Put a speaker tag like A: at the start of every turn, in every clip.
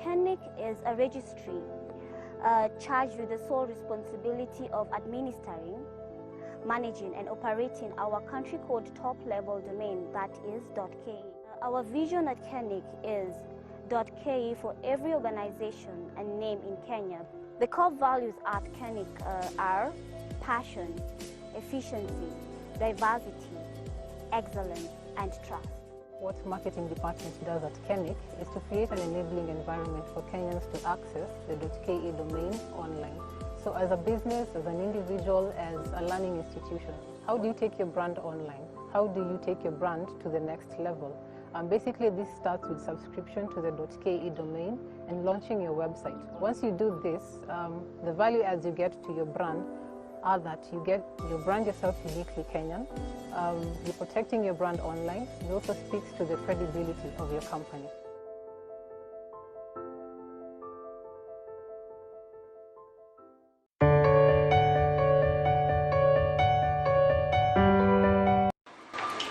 A: KENIC is a registry charged with the sole responsibility of administering, managing and operating our country code top-level domain, that is .ke. Our vision at KENIC is .ke for every organization and name in Kenya. The core values at KENIC are passion, efficiency, diversity, excellence and trust.
B: What marketing department does at KENIC is to create an enabling environment for Kenyans to access the .ke domain online. So as a business, as an individual, as a learning institution, how do you take your brand online? How do you take your brand to the next level? Basically, this starts with subscription to the .ke domain and launching your website. Once you do this, the value adds you get to your brand are that you get your brand yourself uniquely Kenyan, you're protecting your brand online, it also speaks to the credibility of your company.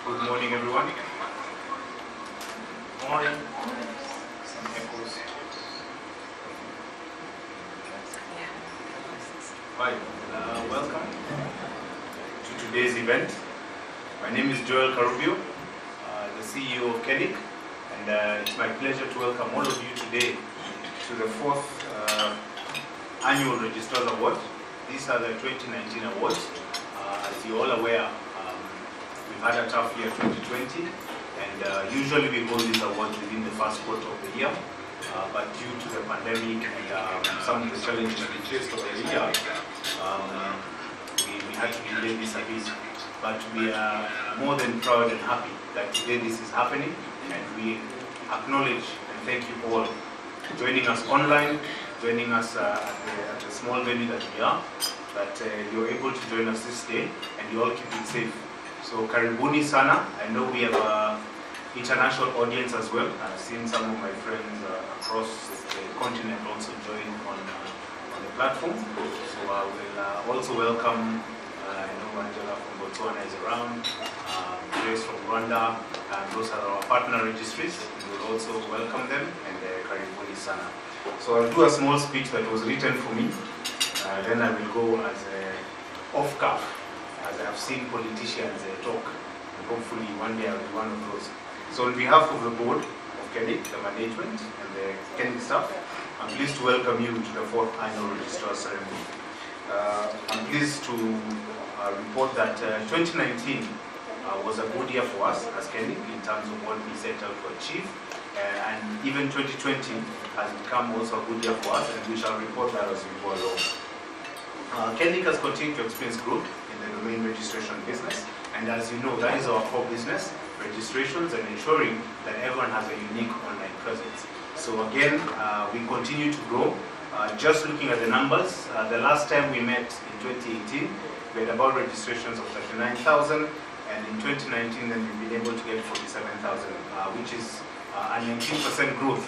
C: Good morning, everyone. Morning. Some echoes. Hi, welcome to today's event. My name is Joel Karubio, the CEO of KENIC, and it's my pleasure to welcome all of you today to the 4th Annual Registrar Awards. These are the 2019 awards. As you're all aware, we've had a tough year 2020, and usually we hold these awards within the first quarter of the year. But due to the pandemic and some of the challenges we faced over the year, we had to delay this a bit. But we are more than proud and happy that today this is happening, and we acknowledge and thank you all for joining us online, joining us at the small venue that we are, that you're able to join us this day, and you all keep it safe. So karibuni sana. I know we have an international audience as well. I've seen some of my friends across the continent also join on the platform. So I will also welcome, I know Angela from Botswana is around, Grace from Rwanda, and those are our partner registries. We will also welcome them, and karibuni sana. So I'll do a small speech that was written for me, then I will go as off-cuff, as I have seen politicians talk, and hopefully one day I'll be one of those. So on behalf of the board of KENIC, the management, and the KENIC staff, I'm pleased to welcome you to the 4th Annual Registrar Ceremony. I'm pleased to report that 2019 was a good year for us as KENIC in terms of what we set out to achieve, and even 2020 has become also a good year for us, and we shall report that as we go along. KENIC has continued to experience growth in the domain registration business, and as you know, that is our core business, registrations and ensuring that everyone has a unique online presence. So again, we continue to grow. Just looking at the numbers, the last time we met in 2018, we had about registrations of 39,000, and in 2019 then we've been able to get 47,000, which is a 19% growth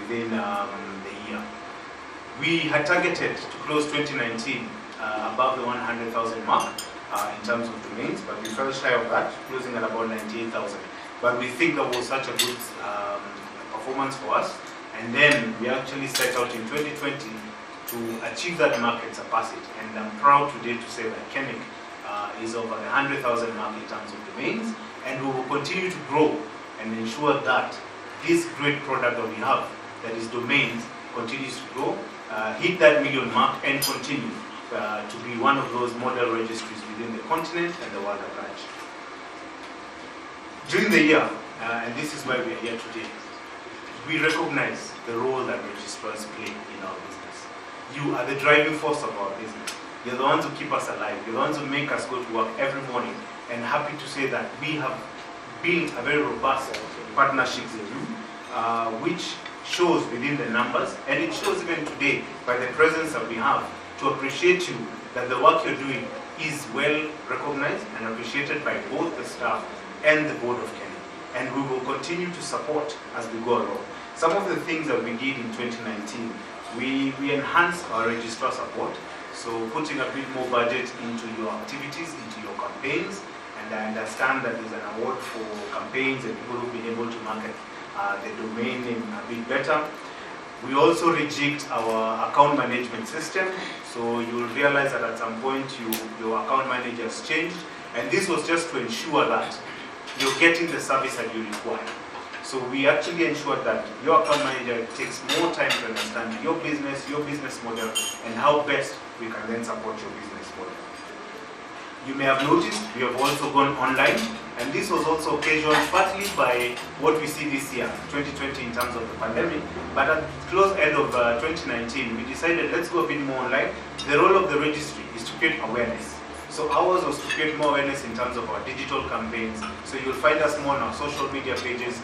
C: within the year. We had targeted to close 2019 above the 100,000 mark in terms of domains, but we fell shy of that, closing at about 98,000. But we think that was such a good performance for us, and then we actually set out in 2020 to achieve that mark and surpass it. And I'm proud today to say that KENIC is over the 100,000 mark in terms of domains, and we will continue to grow and ensure that this great product that we have, that is domains, continues to grow, hit that million mark, and continue to be one of those model registries within the continent and the world at large. During the year, and this is why we are here today, we recognize the role that registrars play in our business. You are the driving force of our business. You're the ones who keep us alive. You're the ones who make us go to work every morning. And happy to say that we have built a very robust partnership with you, which shows within the numbers, and it shows even today by the presence that we have to appreciate you, that the work you're doing is well recognized and appreciated by both the staff and the board of KENIC. And we will continue to support as we go along. Some of the things that we did in 2019, we enhanced our registrar support, so putting a bit more budget into your activities, into your campaigns, and I understand that there's an award for campaigns and people who've been able to market the domain name a bit better. We also rejigged our account management system, so you'll realize that at some point your account manager has changed, and this was just to ensure that you're getting the service that you require. So we actually ensured that your account manager takes more time to understand your business model, and how best we can then support your business model. You may have noticed we have also gone online, and this was also occasioned partly by what we see this year, 2020, in terms of the pandemic. But at the close end of 2019, we decided let's go a bit more online. The role of the registry is to create awareness. So ours was to create more awareness in terms of our digital campaigns. So you'll find us more on our social media pages.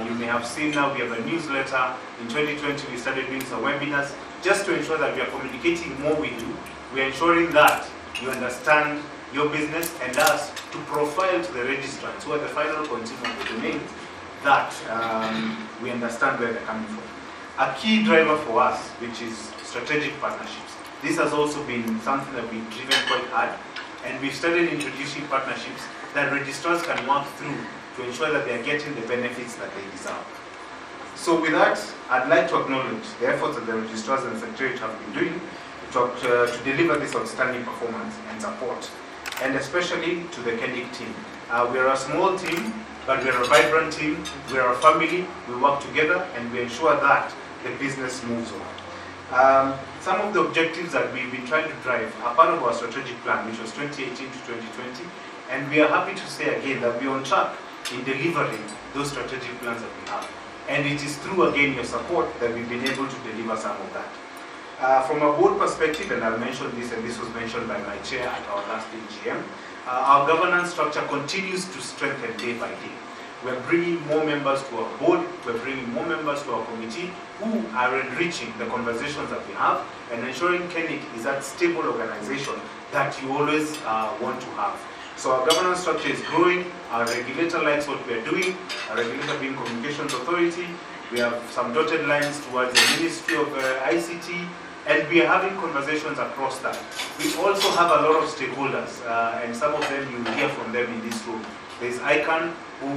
C: You may have seen now we have a newsletter. In 2020, we started doing some webinars just to ensure that we are communicating more with you. We are ensuring that you understand your business, and us to profile to the registrants, who are the final consumer of the domain, that we understand where they're coming from. A key driver for us, which is strategic partnerships. This has also been something that we've driven quite hard, and we've started introducing partnerships that registrars can work through to ensure that they're getting the benefits that they deserve. So with that, I'd like to acknowledge the efforts that the registrars and secretariat have been doing to deliver this outstanding performance and support, and especially to the KENIC team. We are a small team, but we are a vibrant team. We are a family. We work together, and we ensure that the business moves on. Some of the objectives that we've been trying to drive are part of our strategic plan, which was 2018 to 2020, and we are happy to say again that we're on track in delivering those strategic plans that we have. And it is through, again, your support that we've been able to deliver some of that. From a board perspective, and I'll mention this, and this was mentioned by my chair at our last AGM, our governance structure continues to strengthen day by day. We're bringing more members to our board, we're bringing more members to our committee who are enriching the conversations that we have and ensuring KENIC is that stable organization that you always want to have. So our governance structure is growing, our regulator likes what we're doing, our regulator being Communications Authority. We have some dotted lines towards the Ministry of ICT, and we are having conversations across that. We also have a lot of stakeholders, and some of them you will hear from them in this room. There's ICANN, who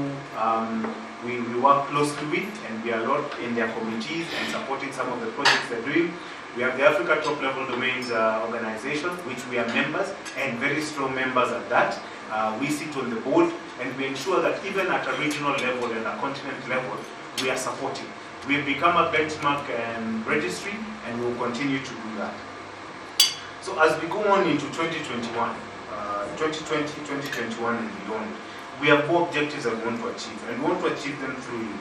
C: we work closely with, and we are a lot in their committees and supporting some of the projects they're doing. We have the Africa Top Level Domains Organization, which we are members, and very strong members at that. We sit on the board, and we ensure that even at a regional level and a continent level, we are supporting. We've become a benchmark registry, and we'll continue to do that. So as we go on into 2021, 2020, 2021 and beyond, we have more objectives that we want to achieve, and we want to achieve them through you.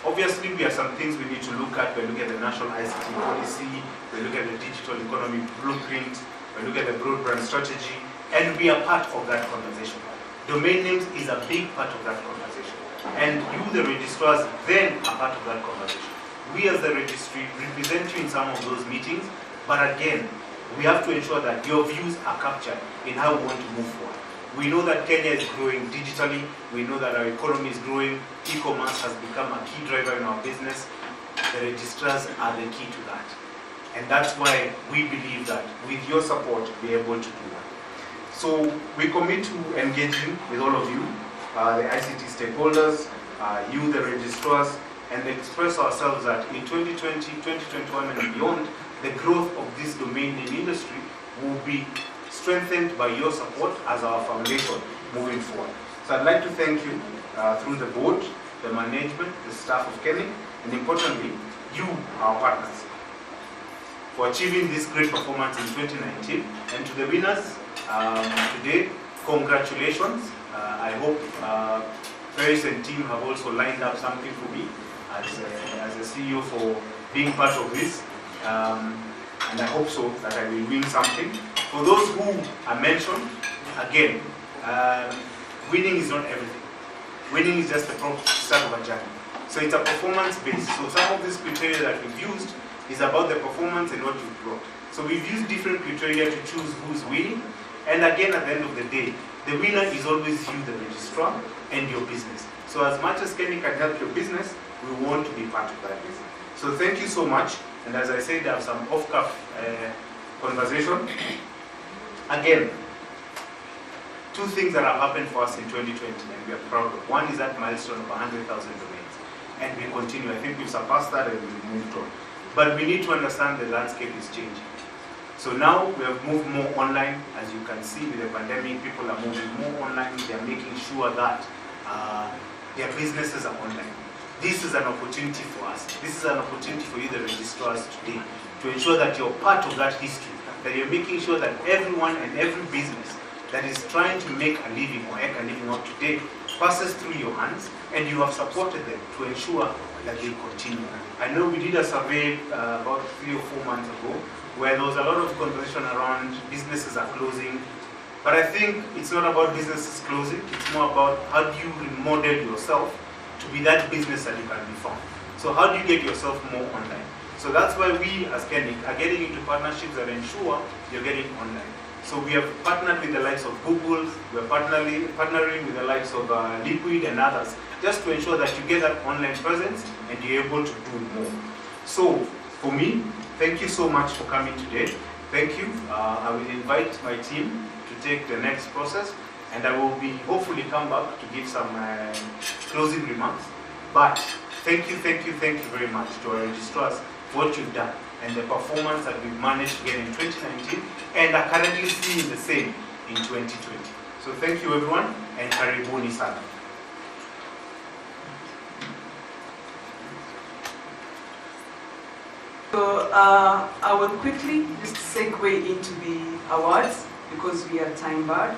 C: Obviously, we have some things we need to look at. We look at the national ICT policy, we look at the digital economy blueprint, we look at the broadband strategy, and we are part of that conversation. Domain names is a big part of that conversation. And you, the registrars, then are part of that conversation. We as the registry represent you in some of those meetings, but again, we have to ensure that your views are captured in how we want to move forward. We know that Kenya is growing digitally. We know that our economy is growing. E-commerce has become a key driver in our business. The registrars are the key to that. And that's why we believe that with your support, we're able to do that. So we commit to engaging with all of you, the ICT stakeholders, you, the registrars, and express ourselves that in 2020, 2021 and beyond, the growth of this domain name industry will be strengthened by your support as our foundation moving forward. So I'd like to thank you through the board, the management, the staff of KENIC, and importantly, you, our partners, for achieving this great performance in 2019. And to the winners today, congratulations. I hope Ferris and team have also lined up something for me as a CEO for being part of this. And I hope so that I will win something. For those who are mentioned, again, winning is not everything. Winning is just the start of a journey. So it's a performance base. So some of these criteria that we've used is about the performance and what you've brought. So we've used different criteria to choose who's winning. And again, at the end of the day, the winner is always you, the registrar, and your business. So as much as KENIC can help your business, we want to be part of that business. So thank you so much. And as I said, I have some off-cuff conversation. Again, two things that have happened for us in 2020 and we are proud of. One is that milestone of 100,000 domains. And we continue. I think we've surpassed that and we've moved on. but we need to understand the landscape is changing. So now we have moved more online. As you can see with the pandemic, people are moving more online. They are making sure that their businesses are online. This is an opportunity for us. This is an opportunity for you, the registrars, today, to ensure that you're part of that history, that you're making sure that everyone and every business that is trying to make a living or make a living out today passes through your hands, and you have supported them to ensure that they continue. I know we did a survey about 3 or 4 months ago where there was a lot of conversation around businesses are closing, but I think it's not about businesses closing, it's more about how do you remodel yourself to be that business that you can be found. So how do you get yourself more online? So that's why we as Kenny are getting into partnerships that ensure you're getting online. So we have partnered with the likes of Google, we're partnering with the likes of Liquid and others, just to ensure that you get that online presence and you're able to do more. So for me, thank you so much for coming today. Thank you. I will invite my team to take the next process, and I will be hopefully come back to give some closing remarks. But thank you very much to our registrars for what you've done and the performance that we've managed to get in 2019 and are currently seeing the same in 2020. So thank you everyone, and karibuni sana.
D: So I will quickly just segue into the awards because we are time barred.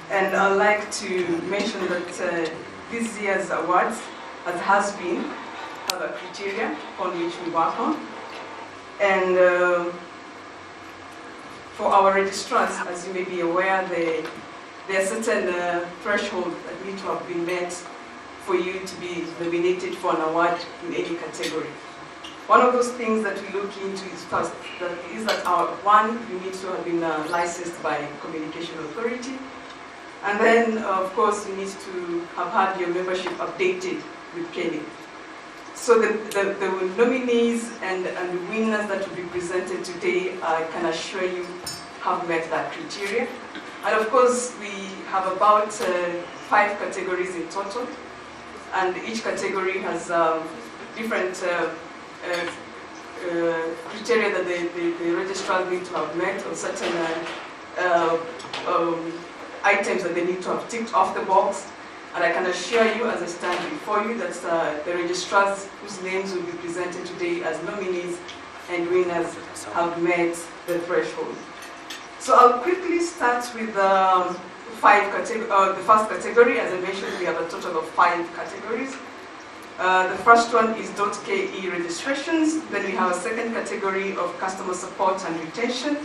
D: And I'd like to mention that this year's awards, as has been, have a criteria on which we work on. And for our registrars, as you may be aware, there are certain thresholds that need to have been met for you to be nominated for an award in any category. One of those things that we look into is first, you need to have been licensed by Communication Authority. And then, of course, you need to have had your membership updated with Kenny. So the nominees and the winners that will be presented today, I can assure you, have met that criteria. And of course, we have about 5 categories in total. And each category has different criteria that the registrars need to have met, or certain items that they need to have ticked off the box. And I can assure you, as I stand before you, that the registrars whose names will be presented today as nominees and winners have met the threshold. So I'll quickly start with the first category. As I mentioned, we have a total of 5 categories. The first one is .ke registrations. Then we have a second category of customer support and retention.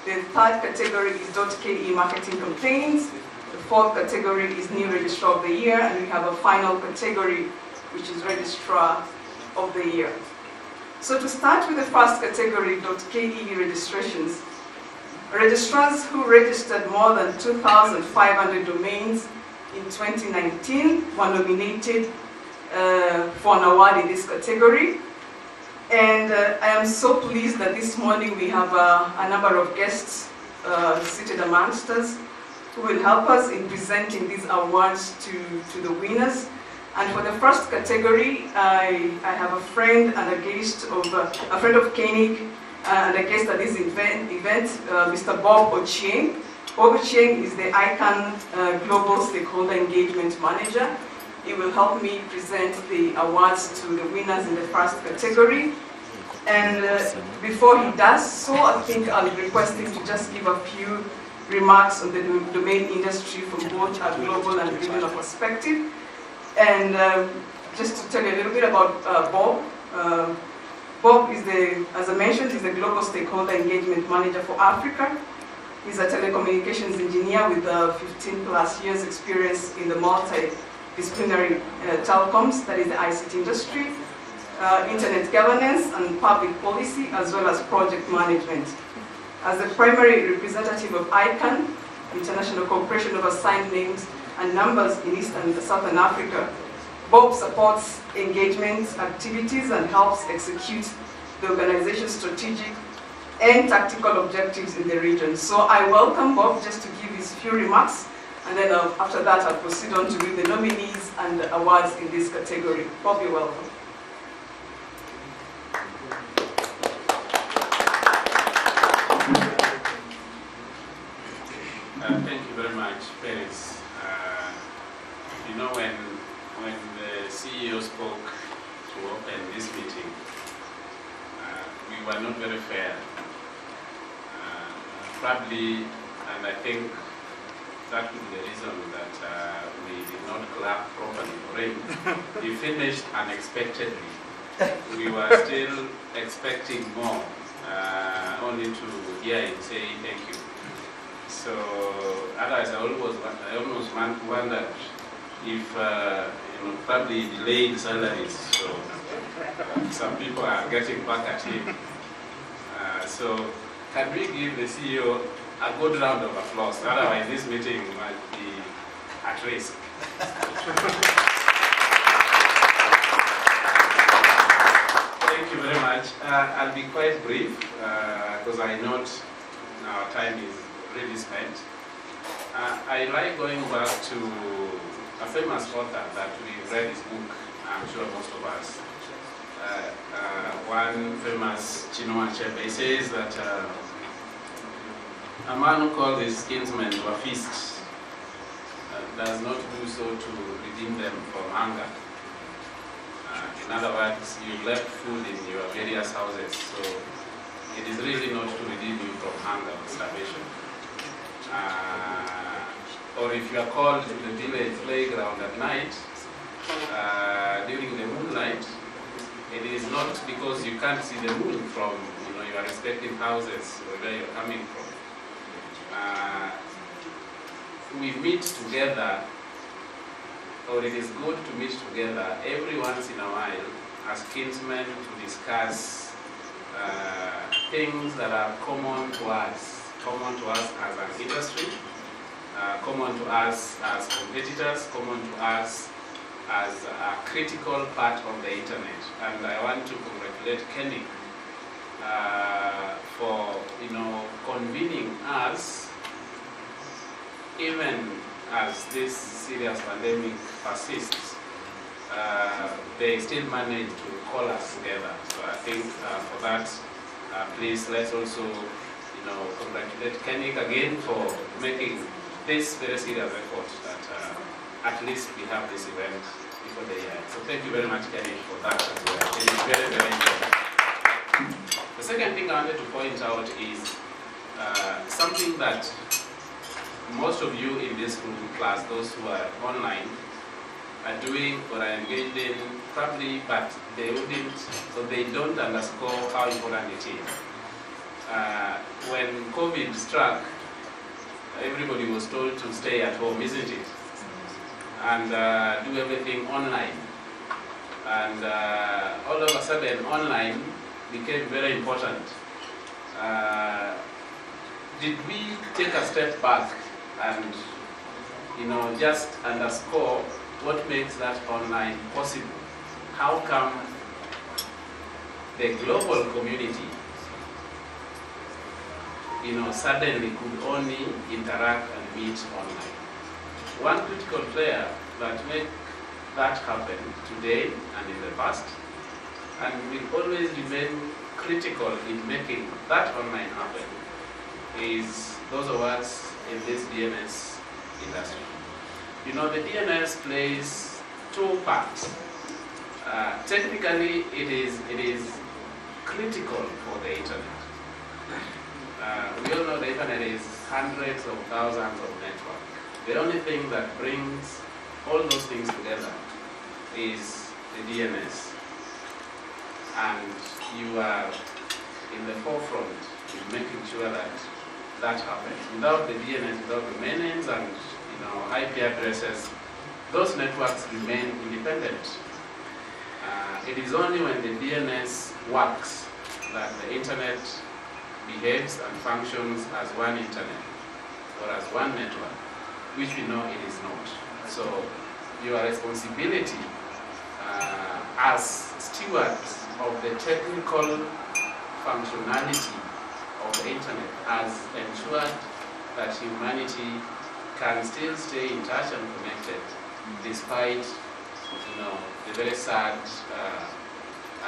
D: The third category is .ke marketing campaigns. The fourth category is new registrar of the year, and we have a final category, which is registrar of the year. So to start with the first category, .ke registrations, registrars who registered more than 2,500 domains in 2019 were nominated for an award in this category. And I am so pleased that this morning we have a number of guests seated amongst us who will help us in presenting these awards to the winners. And for the first category, I have a friend and a guest of a friend of Koenig and a guest at this event, Mr. Bob Ochieng. Bob Ochieng is the ICANN Global Stakeholder Engagement Manager. He will help me present the awards to the winners in the first category. And before he does so, I think I'll request him to just give a few remarks on the domain industry from both a global and regional perspective. And just to tell you a little bit about Bob. Bob is as I mentioned, is the Global Stakeholder Engagement Manager for Africa. He's a telecommunications engineer with 15 plus years experience in the multidisciplinary telecoms, that is the ICT industry, internet governance and public policy, as well as project management. As the primary representative of ICANN, International Corporation of Assigned Names and Numbers in East and Southern Africa, Bob supports engagement activities and helps execute the organization's strategic and tactical objectives in the region. So I welcome Bob just to give his few remarks, and then after that I'll proceed on to read the nominees and the awards in this category. Bob, you're welcome.
E: You know, when the CEO spoke to open this meeting, we were not very fair. Probably, and I think that could be the reason that we did not clap properly for him. He finished unexpectedly. We were still expecting more, only to hear him say thank you. So, otherwise I almost wondered if, probably delayed salaries, so some people are getting back at him. So, can we give the CEO a good round of applause? Otherwise, this meeting might be at risk. Thank you very much. I'll be quite brief because I note our time is really spent. I like going back to a famous author that we've read his book, I'm sure most of us. One famous Chinua Achebe, he says that a man who calls his kinsmen to a feast does not do so to redeem them from hunger. In other words, you've left food in your various houses, so it is really not to redeem you from hunger or starvation. Or if you are called to the village playground at night, during the moonlight, it is not because you can't see the moon from your respective houses or where you're coming from. We meet together, or it is good to meet together every once in a while as kinsmen to discuss things that are common to us as an industry, common to us as competitors, common to us as a critical part of the internet. And I want to congratulate Kenny for convening us, even as this serious pandemic persists. They still manage to call us together. So I think for that, please let's also congratulate Kenny again for making this very serious effort that at least we have this event before the year. So thank you very much, Kenny, for that as well. It is very, very important. The second thing I wanted to point out is something that most of you in this room, plus those who are online, are doing or are engaged in probably, but they wouldn't, so they don't underscore how important it is. When COVID struck, everybody was told to stay at home, isn't it? And do everything online. And all of a sudden, online became very important. Did we take a step back and just underscore what makes that online possible? How come the global community suddenly could only interact and meet online? One critical player that made that happen today and in the past, and will always remain critical in making that online happen, is those of us in this DNS industry. The DNS plays two parts. Technically, it is critical for the internet. We all know the internet is hundreds of thousands of networks. The only thing that brings all those things together is the DNS. And you are in the forefront in making sure that that happens. Without the DNS, without the main names and IP addresses, those networks remain independent. It is only when the DNS works that the internet behaves and functions as one internet or as one network, which we know it is not. So your responsibility as stewards of the technical functionality of the internet has ensured that humanity can still stay in touch and connected despite the very sad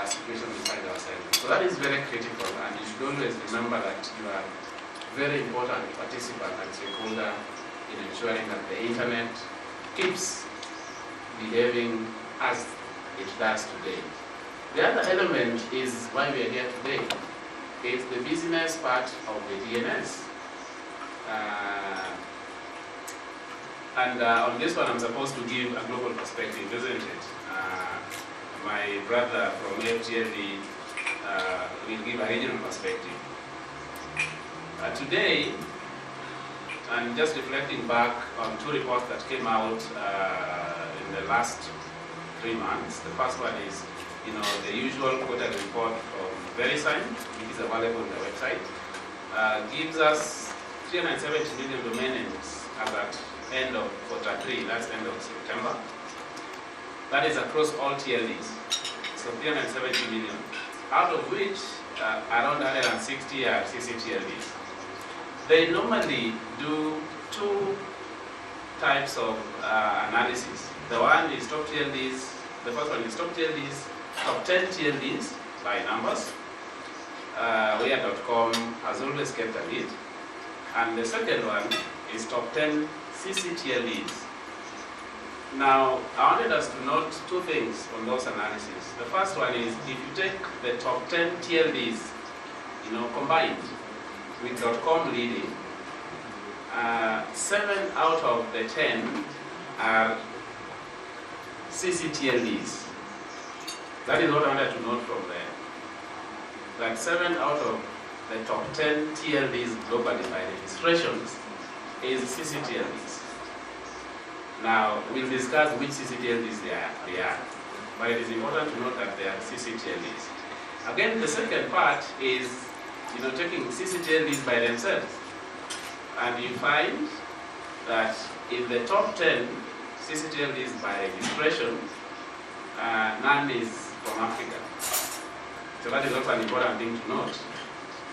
E: situation we find ourselves. So that is very critical, and you should always remember that you are a very important participant and stakeholder in ensuring that the internet keeps behaving as it does today. The other element is why we are here today. It's the business part of the DNS. On this one, I'm supposed to give a global perspective, isn't it? My brother from FGLE will give a regional perspective. Today, and just reflecting back on two reports that came out in the last 3 months. The first one is, the usual quarterly report from VeriSign, which is available on the website, gives us 370 million domain names as at end of Q3, that's end of September. That is across all TLDs. So 370 million, out of which around 160 are CCTLDs. They normally do two types of analysis. The one is top TLDs, the first one is top TLDs, top 10 TLDs by numbers, where .com has always kept a lead. And the second one is top 10 CCTLDs. Now, I wanted us to note two things on those analyses. The first one is, if you take the top 10 TLDs, combined with .com leading, 7 out of the 10 are CCTLDs. That is what I wanted to note from there. That 7 out of the top 10 TLDs globally by registrations is CCTLDs. Now, we'll discuss which CCTLDs they are. But it is important to note that they are CCTLDs. Again, the second part is, taking CCTLDs by themselves. And you find that in the top 10 CCTLDs by registration, none is from Africa. So that is also an important thing to note,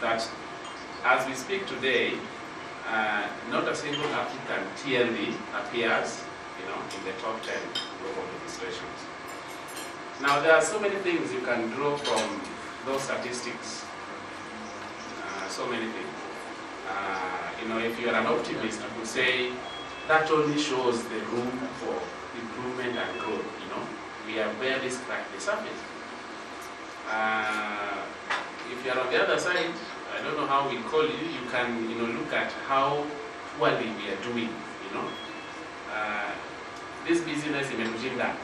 E: that as we speak today, not a single African TLD appears in the top 10 global registrations. Now, there are so many things you can draw from those statistics. So many things. If you are an optimist, you could say that only shows the room for improvement and growth. We have barely scratched the surface. If you are on the other side, I don't know how we call you. You can, look at how poorly we are doing. This business is imetushinda,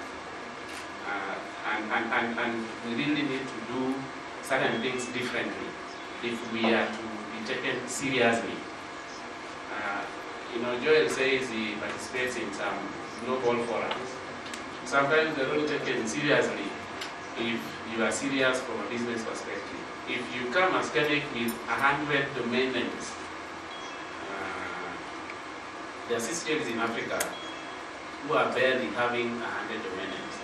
E: and we really need to do certain things differently if we are to be taken seriously. Joel says he participates in some global forums. Sometimes they're only taken seriously if you are serious from a business perspective. If you come as Kennick with 100 domain names, there are systems in Africa who are barely having 100 domain names.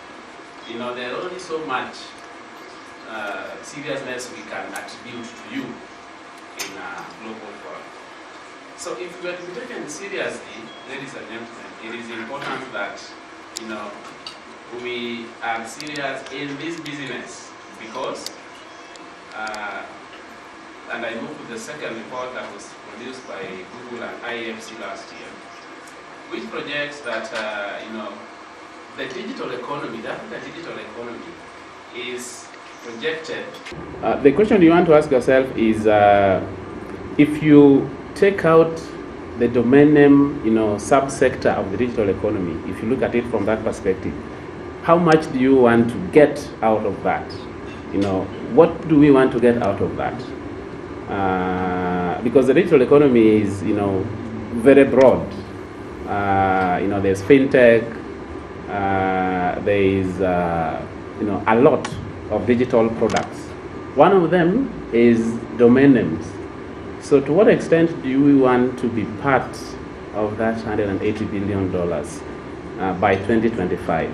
E: There are only so much seriousness we can attribute to you in a global forum. So if we are to be taken seriously, ladies and gentlemen, it is important that we are serious in this business, because and I moved to the second report that was produced by Google and IFC last year, which projects that the digital economy, the digital economy, is projected. The question you want to ask yourself is, if you take out the domain name, subsector of the digital economy, if you look at it from that perspective, how much do you want to get out of that? What do we want to get out of that? Because the digital economy is, very broad. There's fintech, there is, a lot of digital products. One of them is domain names. So to what extent do we want to be part of that $180 billion by 2025?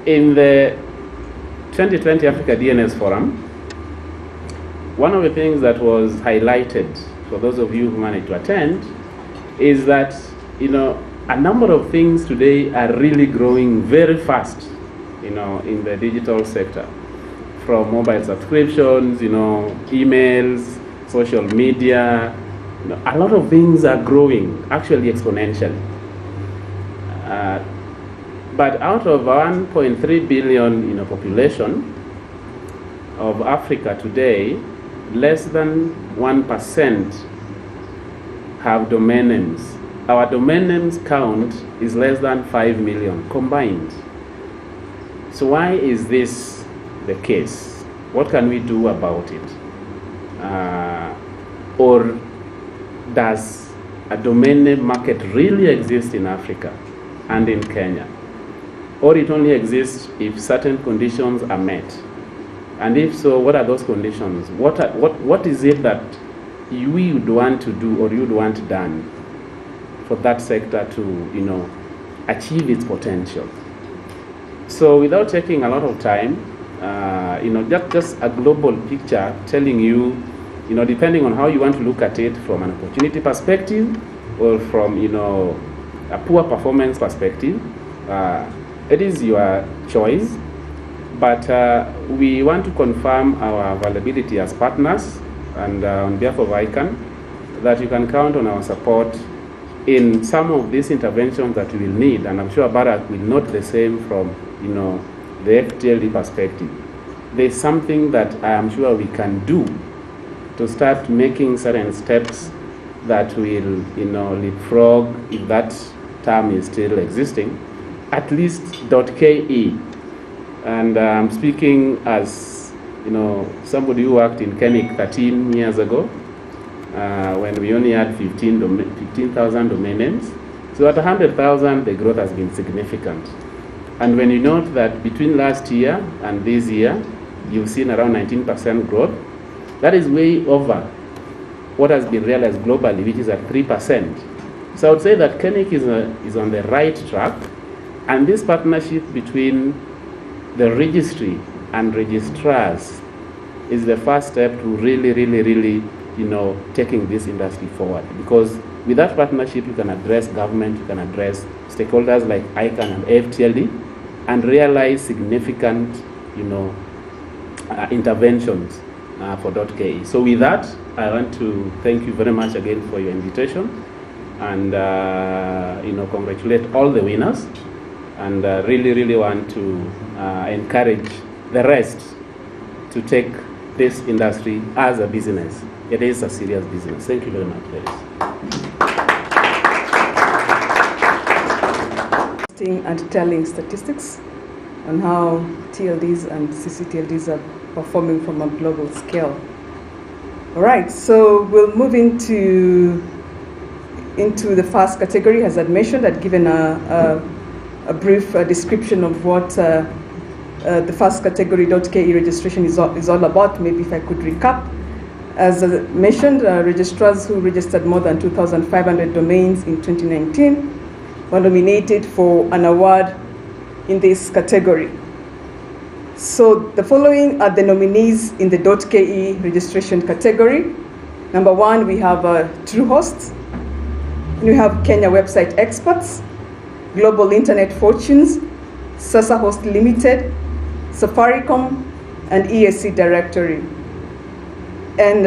E: In the 2020 Africa DNS Forum, one of the things that was highlighted for those of you who managed to attend is that, a number of things today are really growing very fast, in the digital sector. From mobile subscriptions, emails, social media, a lot of things are growing, actually exponentially.
F: But out of 1.3 billion population of Africa today, less than 1% have domain names. Our domain names count is less than 5 million combined. So why is this the case? What can we do about it? Or does a domain name market really exist in Africa and in Kenya? Or it only exists if certain conditions are met? And if so, what are those conditions? What is it that you would want to do or you'd want done for that sector to achieve its potential? So without taking a lot of time, just a global picture telling you, depending on how you want to look at it, from an opportunity perspective or from a poor performance perspective, it is your choice. But we want to confirm our availability as partners, and on behalf of ICANN, that you can count on our support in some of these interventions that we will need. And I'm sure Barack will note the same from the FTLD perspective. There's something that I am sure we can do to start making certain steps that will leapfrog, if that term is still existing, at least .ke. And I'm speaking as somebody who worked in Kenik 13 years ago, when we only had 15,000 domain names. So at 100,000, the growth has been significant. And when you note that between last year and this year, you've seen around 19% growth, that is way over what has been realized globally, which is at 3%. So I would say that Kenik is on the right track, and this partnership between the registry and registrars is the first step to really taking this industry forward. Because with that partnership, you can address government, you can address stakeholders like ICANN and FTLD, and realize significant interventions for .ke. So with that, I want to thank you very much again for your invitation, and congratulate all the winners, and really want to encourage the rest to take this industry as a business. It is a serious business. Thank you very much, ladies.
D: And telling statistics on how TLDs and CCTLDs are performing from a global scale. All right, so we'll move into the first category. As I'd mentioned, I'd given a brief description of what the first category .ke registration is all about. Maybe if I could recap. As I mentioned, registrars who registered more than 2,500 domains in 2019 were nominated for an award in this category. So the following are the nominees in the .ke registration category. Number one, we have TrueHost. We have Kenya Website Experts, Global Internet Fortunes, Sasa Host Limited, Safaricom, and ESC Directory. And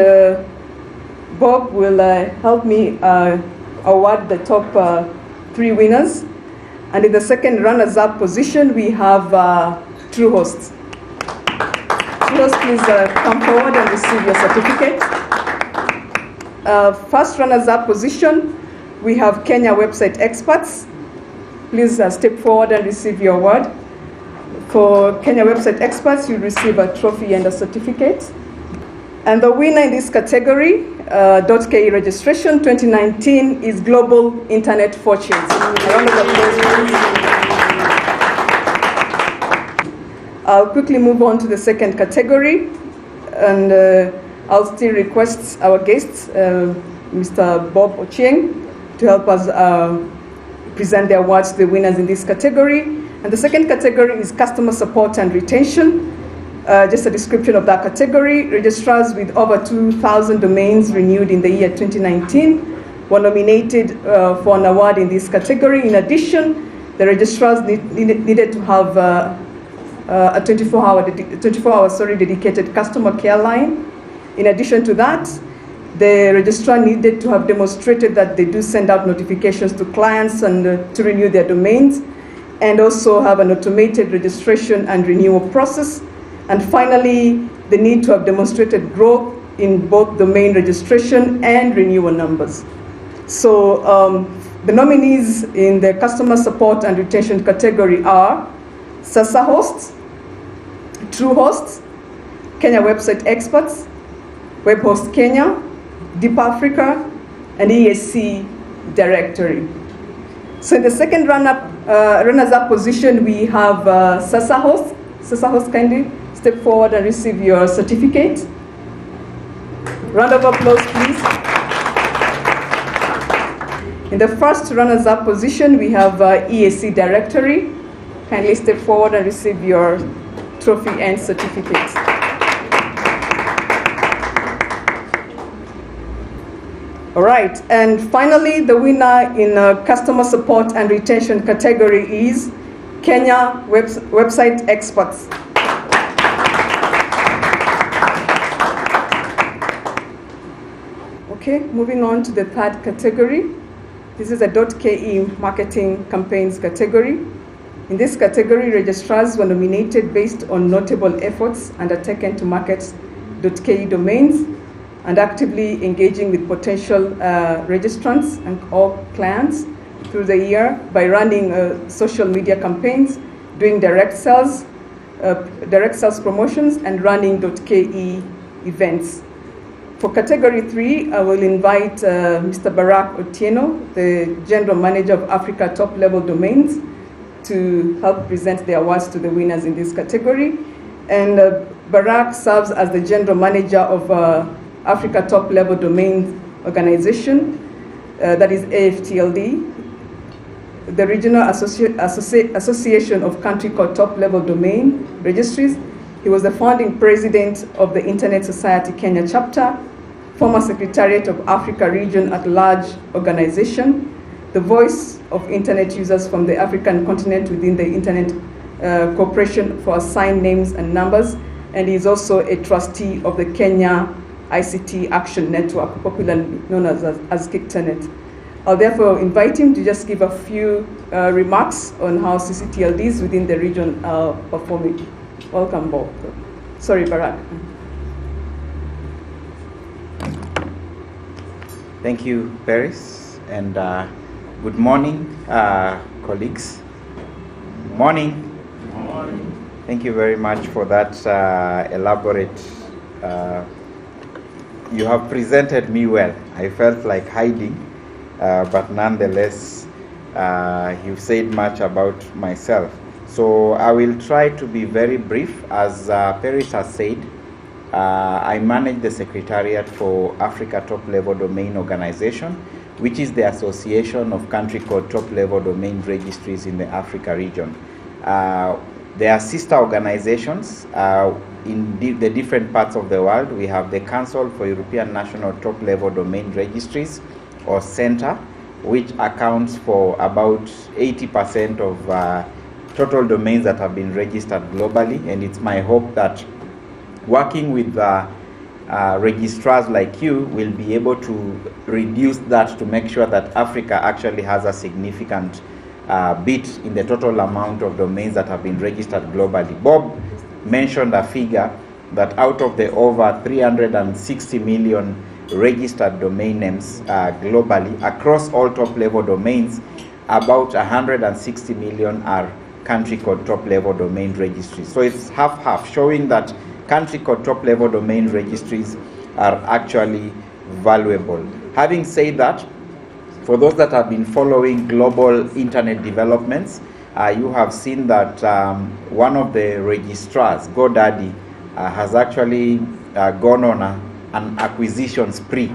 D: Bob will help me award the top 3 winners. And in the second runners-up position, we have TrueHost. TrueHost, please come forward and receive your certificate. First runners-up position, we have Kenya Website Experts. Please step forward and receive your award. For Kenya Website Experts, you receive a trophy and a certificate. And the winner in this category, .ke registration 2019, is Global Internet Fortunes. A round of applause, please. I'll quickly move on to the second category, and I'll still request our guest, Mr. Bob Ochieng, to help us present the awards to the winners in this category. And the second category is Customer Support and Retention. Just a description of that category. Registrars with over 2,000 domains renewed in the year 2019 were nominated for an award in this category. In addition, the registrars needed to have a 24-hour dedicated customer care line. In addition to that, the registrar needed to have demonstrated that they do send out notifications to clients and to renew their domains, and also have an automated registration and renewal process. And finally, the need to have demonstrated growth in both domain registration and renewal numbers. So the nominees in the customer support and retention category are SASA Hosts, True Hosts, Kenya Website Experts, Web Host Kenya, Deep Africa, and ESC Directory. So in the second runners-up position, we have SASA Host. SASA Host, kindly step forward and receive your certificate. Round of applause, please. In the first runners-up position, we have ESC Directory. Kindly step forward and receive your trophy and certificate. All right, and finally, the winner in customer support and retention category is Kenya Website Experts. Okay, moving on to the third category. This is a .ke marketing campaigns category. In this category, registrars were nominated based on notable efforts undertaken to market .ke domains and actively engaging with potential registrants and all clients through the year by running social media campaigns, doing direct sales promotions, and running .ke events. For category 3, I will invite Mr. Barak Otieno, the General Manager of Africa Top Level Domains, to help present the awards to the winners in this category. And Barak serves as the General Manager of Africa Top Level Domain Organization, that is AFTLD, the Regional Association of Country Code Top Level Domain Registries. He was the founding president of the Internet Society Kenya chapter, former Secretariat of Africa Region at Large organization, the voice of Internet users from the African continent within the Internet Corporation for Assigned Names and Numbers, and he is also a trustee of the Kenya ICT Action Network, popularly known as KICTANET. I'll therefore invite him to just give a few remarks on how CCTLDs within the region are performing. Welcome, Bob. Sorry, Barak.
G: Thank you, Paris, and good morning, colleagues. Morning. Morning. Thank you very much for that elaborate. You have presented me well. I felt like hiding, but nonetheless, you've said much about myself. So I will try to be very brief. As Paris has said, I manage the Secretariat for Africa Top Level Domain Organization, which is the association of country code top level domain registries in the Africa region. There are sister organizations in the different parts of the world. We have the Council for European National Top Level Domain Registries, or CENTER, which accounts for about 80% of total domains that have been registered globally. And it's my hope that working with registrars like you will be able to reduce that to make sure that Africa actually has a significant bit in the total amount of domains that have been registered globally. Bob mentioned a figure that out of the over 360 million registered domain names globally across all top level domains, about 160 million are country code top level domain registries. So it's half-half, showing that country code top level domain registries are actually valuable. Having said that, for those that have been following global internet developments, you have seen that one of the registrars, GoDaddy, has actually gone on an acquisition spree,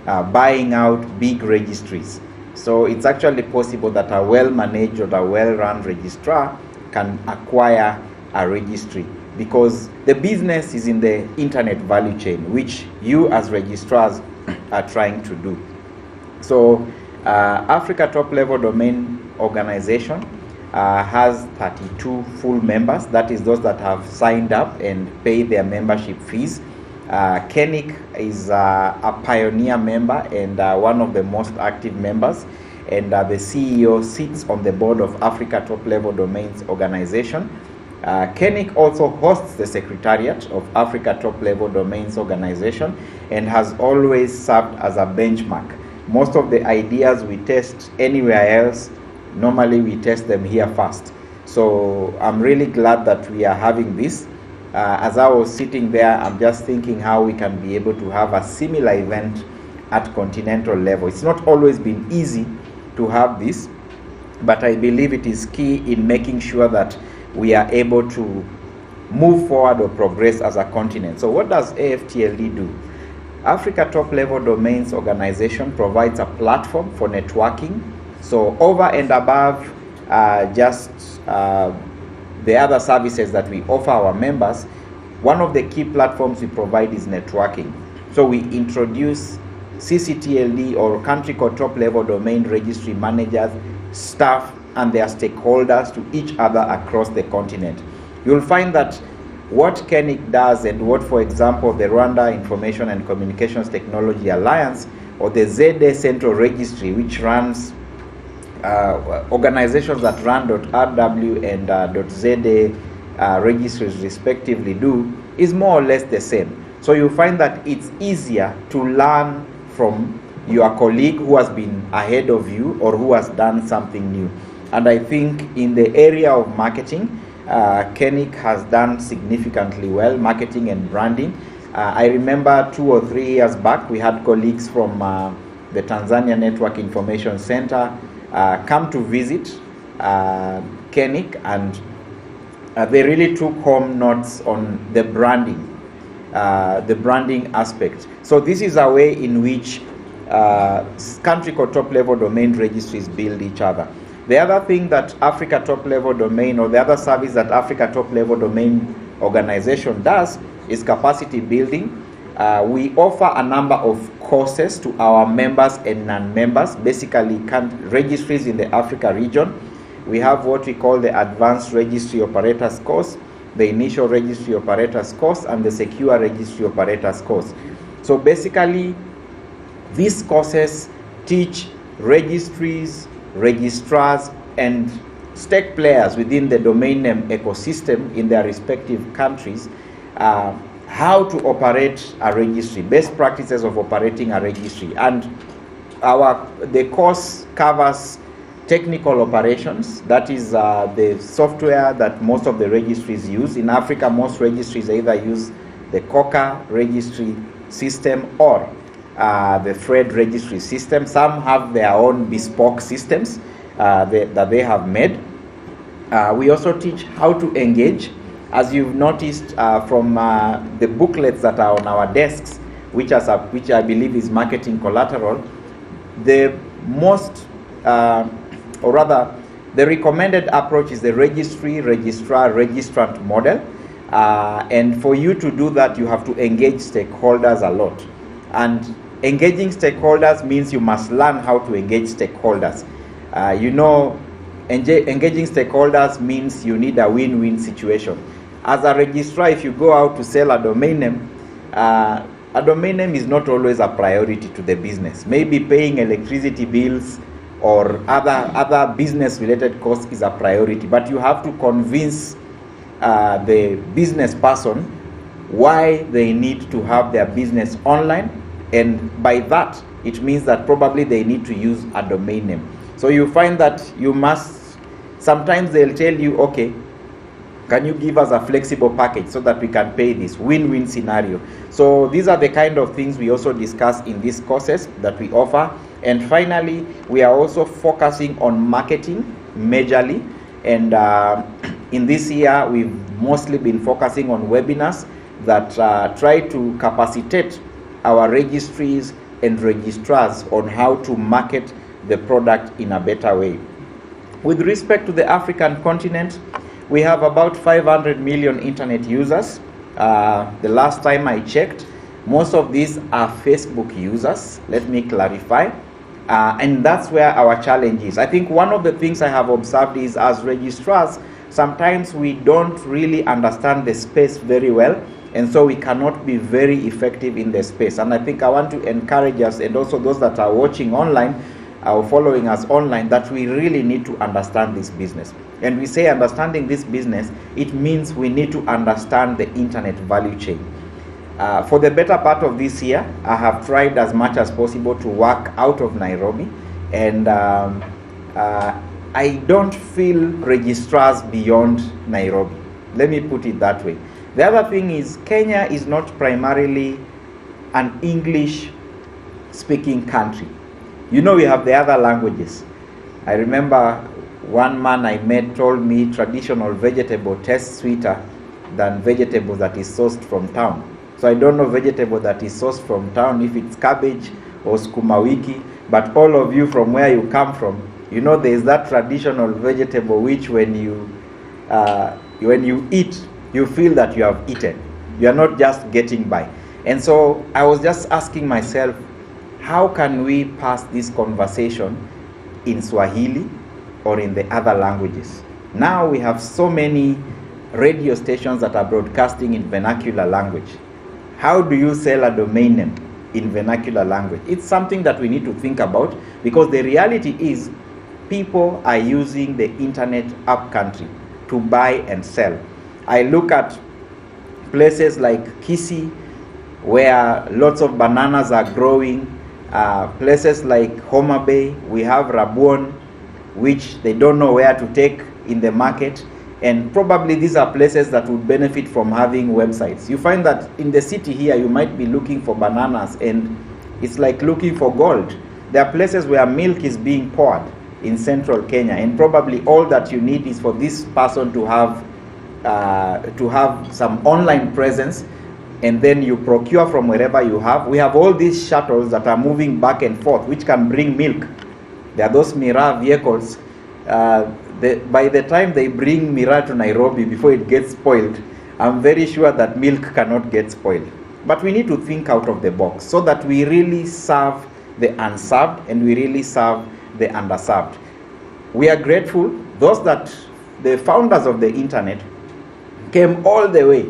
G: buying out big registries. So it's actually possible that a well-managed or a well-run registrar can acquire a registry, because the business is in the internet value chain, which you as registrars are trying to do. So Africa Top Level Domain Organization has 32 full members. That is those that have signed up and paid their membership fees. KENIC is a pioneer member and one of the most active members, and the CEO sits on the board of Africa Top Level Domains Organization. KENIC also hosts the Secretariat of Africa Top Level Domains Organization and has always served as a benchmark. Most of the ideas we test anywhere else, normally we test them here first. So I'm really glad that we are having this. As I was sitting there, I'm just thinking how we can be able to have a similar event at continental level. It's not always been easy to have this, but I believe it is key in making sure that we are able to move forward or progress as a continent. So what does AFTLD do? Africa Top Level Domains Organization provides a platform for networking. So over and above the other services that we offer our members, one of the key platforms we provide is networking. So we introduce CCTLD, or Country Code Top Level Domain Registry managers, staff, and their stakeholders to each other across the continent. You'll find that what KENIC does and what, for example, the Rwanda Information and Communications Technology Alliance or the ZA Central Registry, which runs organizations that run .rw and .za registries respectively do, is more or less the same. So you find that it's easier to learn from your colleague who has been ahead of you or who has done something new. And I think in the area of marketing, KENIC has done significantly well, marketing and branding. I remember 2 or 3 years back, we had colleagues from the Tanzania Network Information Center come to visit KENIC, and they really took home notes on the branding aspect. So this is a way in which country code top level domain registries build each other. The other thing that Africa Top Level Domain, or the other service that Africa Top Level Domain Organization does, is capacity building. We offer a number of courses to our members and non-members, basically registries in the Africa region. We have what we call the Advanced Registry Operators course, the Initial Registry Operators course, and the Secure Registry Operators course. So basically, these courses teach registries, registrars, and stake players within the domain name ecosystem in their respective countries how to operate a registry, best practices of operating a registry. And the course covers technical operations, that is the software that most of the registries use. In Africa, most registries either use the COCA registry system or the FRED registry system. Some have their own bespoke systems that they have made. We also teach how to engage. As you've noticed from the booklets that are on our desks, which I believe is marketing collateral, the most, or rather, the recommended approach is the registry, registrar, registrant model. And for you to do that, you have to engage stakeholders a lot. And engaging stakeholders means you must learn how to engage stakeholders. Engaging stakeholders means you need a win-win situation. As a registrar, if you go out to sell a domain name is not always a priority to the business. Maybe paying electricity bills or other business-related costs is a priority, but you have to convince the business person why they need to have their business online, and by that, it means that probably they need to use a domain name. So you find that sometimes they'll tell you, okay, can you give us a flexible package so that we can pay this? Win-win scenario. So these are the kind of things we also discuss in these courses that we offer. And finally, we are also focusing on marketing majorly. And in this year, we've mostly been focusing on webinars that try to capacitate our registries and registrars on how to market the product in a better way. With respect to the African continent, we have about 500 million internet users. The last time I checked, most of these are Facebook users. Let me clarify. And that's where our challenge is. I think one of the things I have observed is, as registrars, sometimes we don't really understand the space very well. and so we cannot be very effective in the space. And I think I want to encourage us, and also those that are watching online or following us online, that we really need to understand this business. And we say understanding this business, it means we need to understand the internet value chain. For the better part of this year, I have tried as much as possible to work out of Nairobi, and I don't feel registrars beyond Nairobi. Let me put it that way. The other thing is, Kenya is not primarily an English-speaking country. You know, we have the other languages. I remember one man I met told me traditional vegetable tastes sweeter than vegetable that is sourced from town. So I don't know vegetable that is sourced from town, if it's cabbage or sukuma wiki, but all of you from where you come from, you know there is that traditional vegetable which when you eat, you feel that you have eaten. You are not just getting by. And so I was just asking myself, how can we pass this conversation in Swahili or in the other languages? Now we have so many radio stations that are broadcasting in vernacular language. How do you sell a domain name in vernacular language? It's something that we need to think about, because the reality is people are using the internet up country to buy and sell. I look at places like Kisii, where lots of bananas are growing, places like Homa Bay, we have Rabuon, which they don't know where to take in the market, and probably these are places that would benefit from having websites. You find that in the city here, you might be looking for bananas, and it's like looking for gold. There are places where milk is being poured in central Kenya, and probably all that you need is for this person to have some online presence, and then you procure from wherever you have. We have all these shuttles that are moving back and forth, which can bring milk. There are those Miraa vehicles. By the time they bring Miraa to Nairobi, before it gets spoiled, I'm very sure that milk cannot get spoiled. But we need to think out of the box so that we really serve the unserved and we really serve the underserved. We are grateful, the founders of the internet came all the way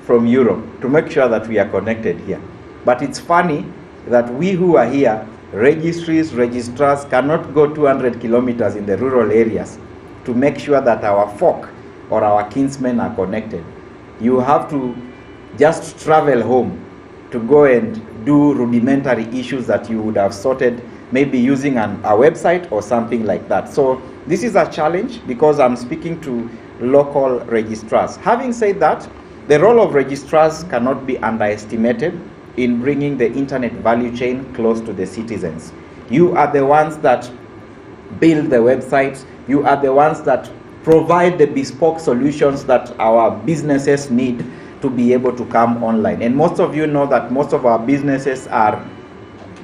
G: from Europe to make sure that we are connected here. But it's funny that we who are here, registrars cannot go 200 kilometers in the rural areas to make sure that our folk or our kinsmen are connected. You have to just travel home to go and do rudimentary issues that you would have sorted maybe using a website or something like that. So this is a challenge because I'm speaking to local registrars. Having said that, the role of registrars cannot be underestimated in bringing the internet value chain close to the citizens. You are the ones that build the websites. You are the ones that provide the bespoke solutions that our businesses need to be able to come online. And most of you know that most of our businesses are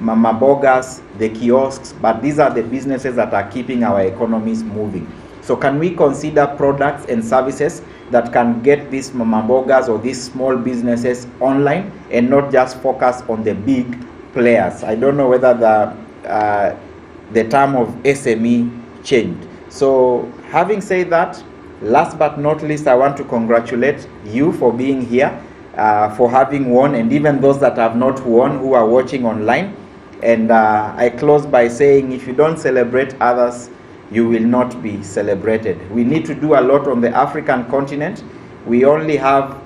G: mama bogas, the kiosks, but these are the businesses that are keeping our economies moving. So can we consider products and services that can get these mama bogas or these small businesses online and not just focus on the big players? I don't know whether the term of SME changed. So having said that, last but not least, I want to congratulate you for being here, for having won, and even those that have not won who are watching online. And I close by saying, if you don't celebrate others, you will not be celebrated. We need to do a lot on the African continent. We only have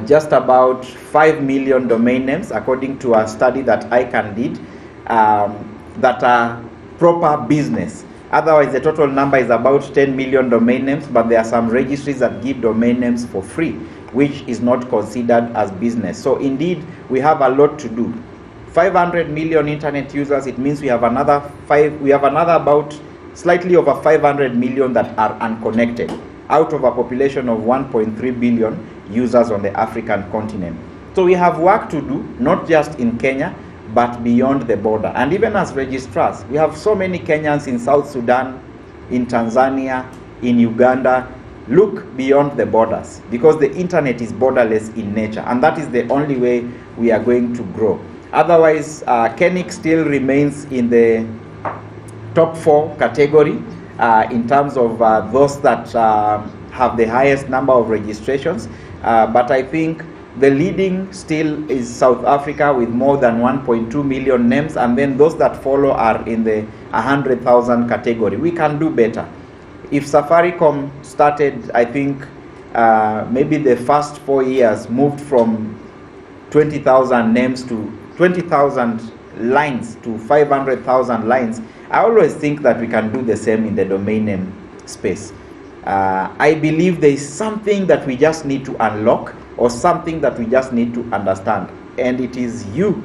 G: just about 5 million domain names, according to a study that ICANN did, that are proper business. Otherwise, the total number is about 10 million domain names, but there are some registries that give domain names for free, which is not considered as business. So indeed, we have a lot to do. 500 million internet users, it means we have another about slightly over 500 million that are unconnected out of a population of 1.3 billion users on the African continent. So we have work to do, not just in Kenya, but beyond the border. And even as registrars, we have so many Kenyans in South Sudan, in Tanzania, in Uganda. Look beyond the borders, because the internet is borderless in nature, and that is the only way we are going to grow. Otherwise, KENIC still remains in the top 4 category in terms of those that have the highest number of registrations. but I think the leading still is South Africa with more than 1.2 million names, and then those that follow are in the 100,000 category. We can do better. If Safaricom started, I think, maybe the first 4 years moved from 20,000 names to 20,000 lines to 500,000 lines, I always think that we can do the same in the domain name space. I believe there is something that we just need to unlock, or something that we just need to understand, and it is you,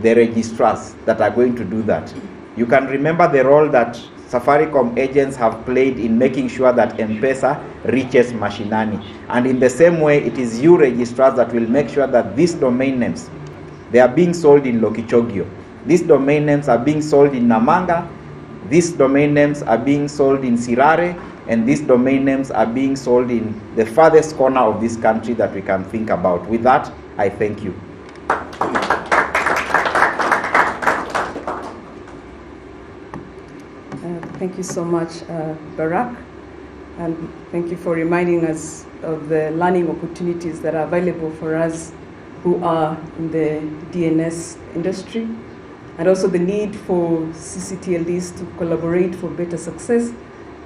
G: the registrars, that are going to do that. You can remember the role that Safaricom agents have played in making sure that M-Pesa reaches mashinani, and in the same way, it is you registrars that will make sure that these domain names, they are being sold in Lokichogio, these domain names are being sold in Namanga, these domain names are being sold in Sirare, and these domain names are being sold in the farthest corner of this country that we can think about. With that, I thank you.
D: Thank you so much, Barak, and thank you for reminding us of the learning opportunities that are available for us who are in the DNS industry, and also the need for CCTLDs to collaborate for better success.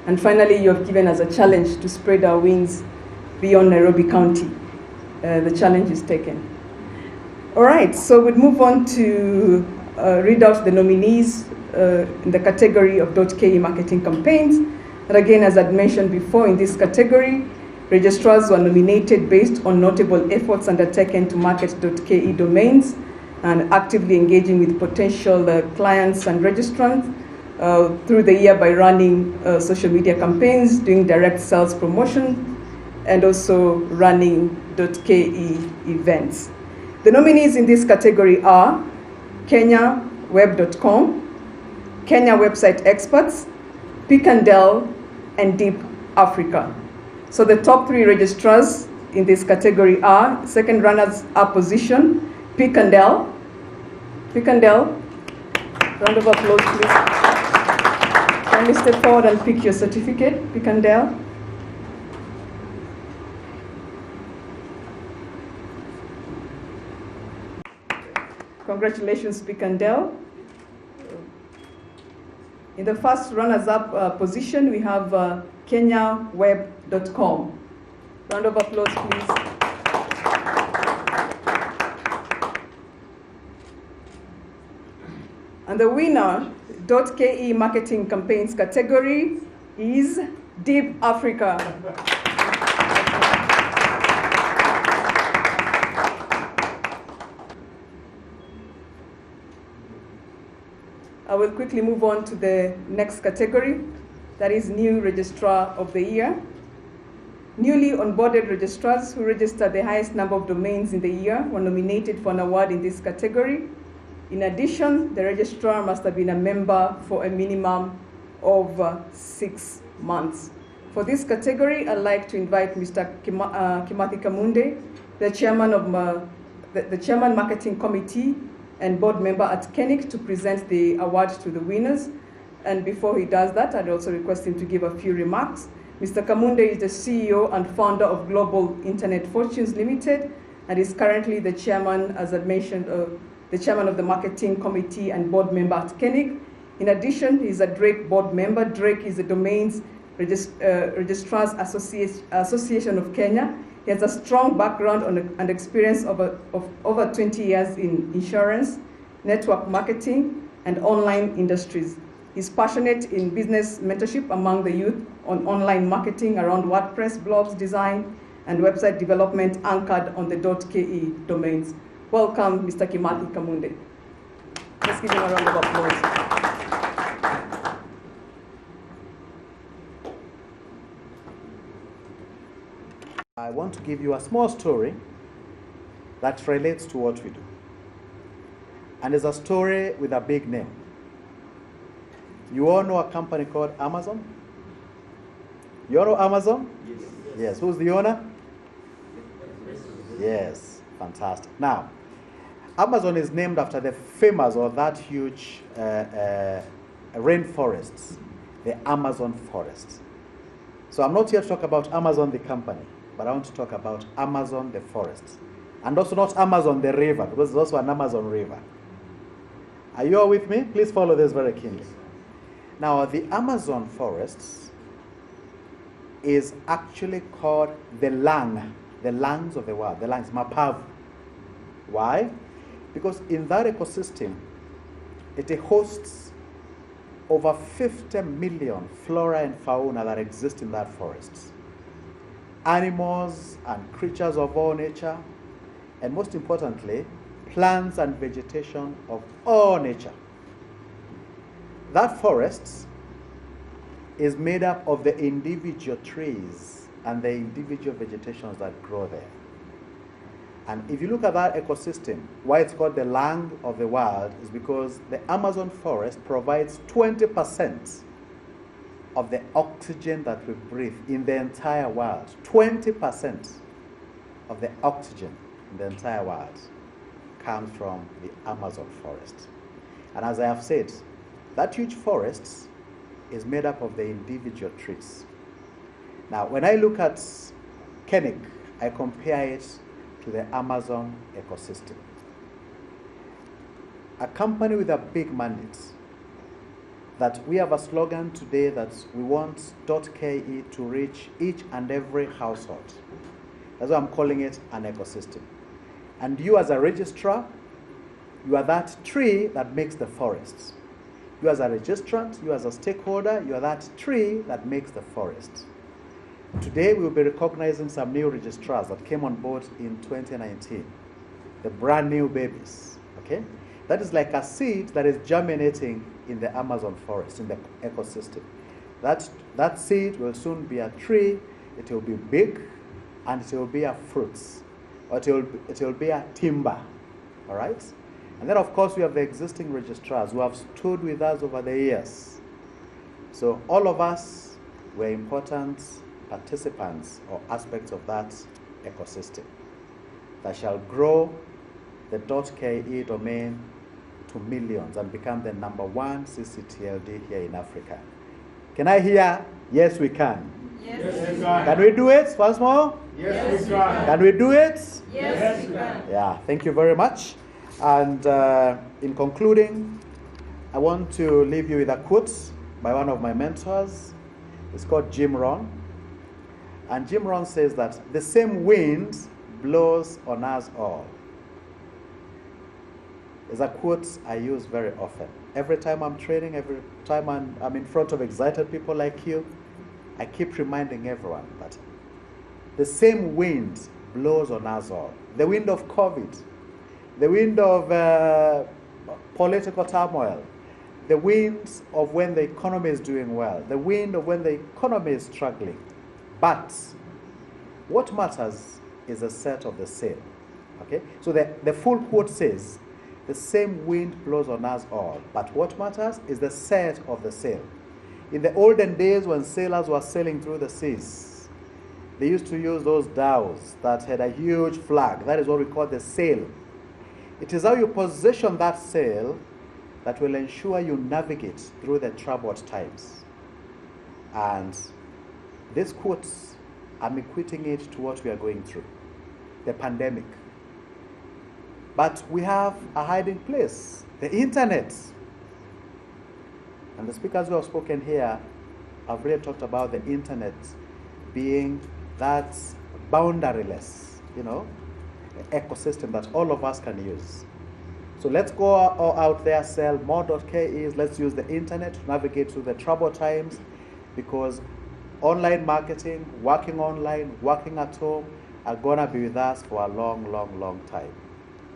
D: And finally, you have given us a challenge to spread our wings beyond Nairobi County. The challenge is taken. All right, so we'll move on to read out the nominees in the category of .ke marketing campaigns. And again, as I'd mentioned before, in this category, registrars were nominated based on notable efforts undertaken to market .ke domains and actively engaging with potential clients and registrants through the year by running social media campaigns, doing direct sales promotion, and also running .ke events. The nominees in this category are KenyaWeb.com, Kenya Website Experts, Pickandel, and Deep Africa. So the top 3 registrars in this category are, second runners-up position, Pickandel. Pickandel, round of applause, please. Kindly step forward and pick your certificate, Pickandel. Congratulations, Pickandel. In the first runners-up position, we have KenyaWeb.com. Round of applause, please. And the winner, .ke marketing campaigns category, is Deep Africa. I will quickly move on to the next category, that is New Registrar of the Year. Newly onboarded registrars who registered the highest number of domains in the year were nominated for an award in this category. In addition, the registrar must have been a member for a minimum of 6 months. For this category, I'd like to invite Mr. Kimathi Kamunde, the chairman of the Chairman Marketing Committee and board member at KENIC, to present the award to the winners. And before he does that, I'd also request him to give a few remarks. Mr. Kamunde is the CEO and founder of Global Internet Fortunes Limited, and is currently the chairman, as I mentioned, the chairman of the marketing committee and board member at KENIC. In addition, he is a Drake board member. Drake is the Domains Registrars Association of Kenya. He has a strong background and experience of over 20 years in insurance, network marketing, and online industries. He's passionate in business mentorship among the youth on online marketing around WordPress, blogs, design, and website development anchored on the .ke domains. Welcome, Mr. Kimathi Kamunde. Let's give him a round of applause.
H: I want to give you a small story that relates to what we do. And it's a story with a big name. You all know a company called Amazon? You all know Amazon? Yes. Yes. Who's the owner? Yes. Fantastic. Now, Amazon is named after the famous, or that huge rainforests, the Amazon forest. So I'm not here to talk about Amazon the company. but I want to talk about Amazon, the forest. And also not Amazon, the river, because there's also an Amazon river. Are you all with me? Please follow this very keenly. Now, the Amazon forests is actually called the lungs of the world, the lungs, mapavu. Why? Because in that ecosystem, it hosts over 50 million flora and fauna that exist in that forest. Animals and creatures of all nature, and most importantly, plants and vegetation of all nature. That forest is made up of the individual trees and the individual vegetations that grow there. And if you look at that ecosystem, why it's called the lung of the world is because the Amazon forest provides 20% of the oxygen that we breathe in the entire world. 20% of the oxygen in the entire world comes from the Amazon forest. And as I have said, that huge forest is made up of the individual trees. Now, when I look at Kennick, I compare it to the Amazon ecosystem. A company with a big mandate, that we have a slogan today that we want .ke to reach each and every household. That's why I'm calling it an ecosystem. And you as a registrar, you are that tree that makes the forest. You as a registrant, you as a stakeholder, you are that tree that makes the forest. Today we will be recognizing some new registrars that came on board in 2019. The brand new babies, okay? That is like a seed that is germinating in the Amazon forest, in the ecosystem. That seed will soon be a tree, it will be big, and it will bear fruits, or it will bear timber, all right? And then of course we have the existing registrars who have stood with us over the years. So all of us were important participants or aspects of that ecosystem that shall grow the .ke domain to millions and become the #1 CCTLD here in Africa. Can I hear? Yes, we can.
I: Yes, we can.
H: Can we do it once more?
I: Yes, we can.
H: Can we do it?
I: Yes, we can.
H: Yeah, thank you very much. And in concluding, I want to leave you with a quote by one of my mentors. It's called Jim Rohn. And Jim Rohn says that the same wind blows on us all. It's a quote I use very often. Every time I'm training, every time I'm in front of excited people like you, I keep reminding everyone that the same wind blows on us all. The wind of COVID, the wind of political turmoil, the wind of when the economy is doing well, the wind of when the economy is struggling. But what matters is the set of the sail. Okay? So the full quote says, the same wind blows on us all, but what matters is the set of the sail. In the olden days when sailors were sailing through the seas, they used to use those dhows that had a huge flag. That is what we call the sail. It is how you position that sail that will ensure you navigate through the troubled times. And this quote, I'm equating it to what we are going through, the pandemic. But we have a hiding place, the internet. And the speakers who have spoken here have really talked about the internet being that boundaryless, ecosystem that all of us can use. So let's go out there, sell more .kes. Let's use the internet to navigate through the troubled times, because online marketing, working online, working at home are going to be with us for a long, long, long time.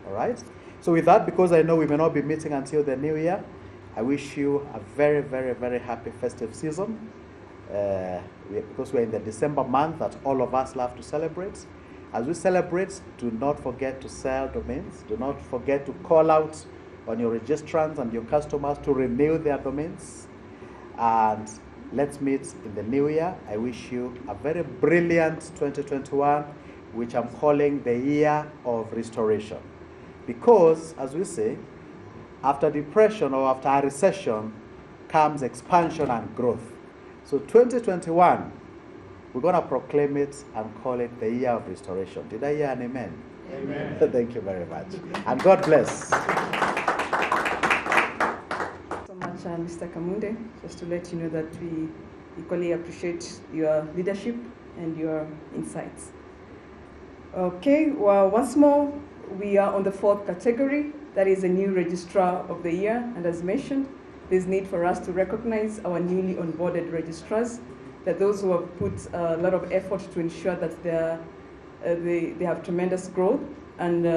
H: All right? So with that, because I know we may not be meeting until the new year, I wish you a very, very, very happy festive season. Because we're in the December month that all of us love to celebrate. As we celebrate, do not forget to sell domains. Do not forget to call out on your registrants and your customers to renew their domains. And let's meet in the new year. I wish you a very brilliant 2021, which I'm calling the year of restoration. Because, as we say, after depression or after a recession comes expansion and growth. So 2021 We're going to proclaim it and call it the year of restoration. Did I hear an amen?
I: Amen.
H: Thank you very much. And God bless.
D: So much, Mr. Kamunde. Just to let you know that we equally appreciate your leadership and your insights. Okay, well, once more, we are on the fourth category. That is a new registrar of the year. And as mentioned, there's need for us to recognize our newly onboarded registrars, that those who have put a lot of effort to ensure that they have tremendous growth. And